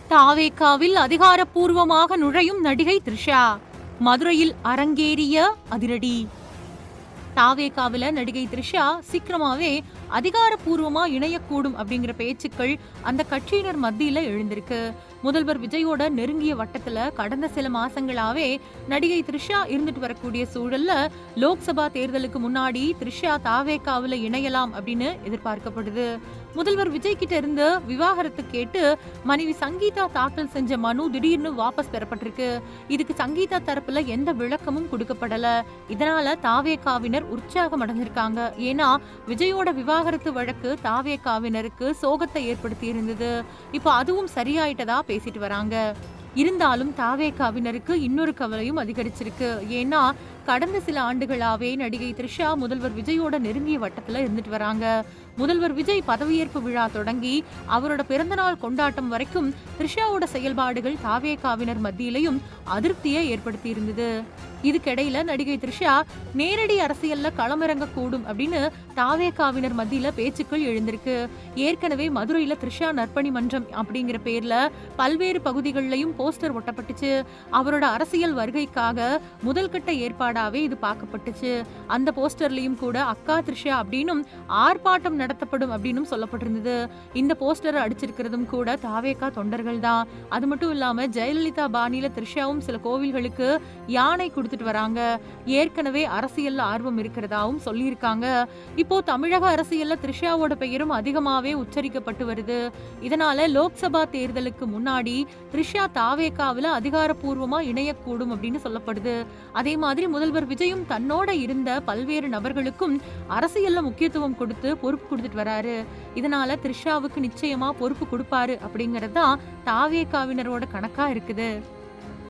தாவேகாவில் அதிகாரப்பூர்வமாக நுழையும் நடிகை த்ரிஷா. மதுரையில் அரங்கேறிய அதிரடி. தாவேகாவில நடிகை த்ரிஷா சீக்கிரமாவே அதிகாரப்பூர்வமா இணையக்கூடும் அப்படிங்கிற பேச்சுக்கள் அந்த கட்சியினர் மத்தியில எழுந்திருக்கு. முதல்வர் விஜயோட நெருங்கிய வட்டத்துல கடந்த சில மாசங்களாவே நடிகை த்ரிஷா இருந்துட்டு வரக்கூடிய சூழல்ல லோக்சபா தேர்தலுக்கு முன்னாடி த்ரிஷா தாவேகாவில இணையலாம் அப்படின்னு எதிர்பார்க்கப்படுது. முதல்வர் விஜய் கிட்ட இருந்து விவாகரத்து கேட்டு மனைவி சங்கீதா தாக்கல் செஞ்ச மனு திடீர்னு வாபஸ் பெறப்பட்டிருக்கு. இதுக்கு சங்கீதா தரப்புல எந்த விளக்கமும் கொடுக்கப்படல. இதனால தாவேகாவினர் உற்சாகம் அடைஞ்சிருக்காங்க. ஏன்னா விஜயோட விவாகரத்து வழக்கு தாவேகாவினருக்கு சோகத்தை ஏற்படுத்தி இருந்தது. இப்போ அதுவும் சரியாயிட்டதா பேசிட்டு வராங்க. இருந்தாலும் தாவேகாவினருக்கு இன்னொரு கவலையும் அதிகரிச்சிருக்கு. ஏன்னா கடந்த சில ஆண்டுகளாவே நடிகை த்ரிஷா முதல்வர் விஜயோட நெருங்கிய வட்டத்துல இருந்துட்டு வராங்க. முதல்வர் விஜய் பதவியேற்பு விழா தொடங்கி அவரோட பிறந்தநாள் கொண்டாட்டம் வரைக்கும் த்ரிஷாவோட செயல்பாடுகள் தாவேகாவினர் மத்தியிலையும் அதிருப்தியை ஏற்படுத்தி இருந்தது. இதுக்கிடையில நடிகை த்ரிஷா நேரடி அரசியல்ல களமிறங்க கூடும் அப்படின்னு தாவேகாவினர் மத்தியில பேச்சுக்கள் எழுந்திருக்கு. ஏற்கனவே மதுரையில த்ரிஷா நற்பணி மன்றம் அப்படிங்கிற பேர்ல பல்வேறு பகுதிகளிலையும் போஸ்டர் ஒட்டப்பட்டுச்சு. அவரோட அரசியல் வருகைக்காக முதல் கட்ட ஏற்பாடாவே இது பார்க்கப்பட்டுச்சு. அந்த போஸ்டர்லயும் கூட அக்கா த்ரிஷா அப்படின்னும் ஆர்ப்பாட்டம் நடத்தப்படும் அப்படின்னு சொல்லப்பட்டிருந்தது. இந்த போஸ்டர் அடிச்சிருக்கிறதும் கூட தாவேகா தொண்டர்கள் தான். அது மட்டும் இல்லாம ஜெயலலிதா பாணியில த்ரிஷாவும் சில கோவில்களுக்கு யானை கொடுத்துட்டு வராங்க. ஏற்கனவே அரசியல்ல ஆர்வம் இருக்கிறதாவும் சொல்லியிருக்காங்க. இப்போ தமிழக அரசியல்ல த்ரிஷாவோட பெயரும் அதிகமாவே உச்சரிக்கப்பட்டு வருது. இதனால லோக்சபா தேர்தலுக்கு முன்னாடி த்ரிஷா தாவேகாவில அதிகாரப்பூர்வமா இணையக்கூடும் அப்படின்னு சொல்லப்படுது. அதே மாதிரி முதல்வர் விஜயும் தன்னோட இருந்த பல்வேறு நபர்களுக்கும் அரசியல்ல முக்கியத்துவம் கொடுத்து பொறுப்பு கொடுத்துட்டு வராரு. இதனால த்ரிஷாவுக்கு நிச்சயமா பொறுப்பு கொடுப்பாரு அப்படிங்கறதுதான் தாவேகாவினரோட கணக்கா இருக்குது.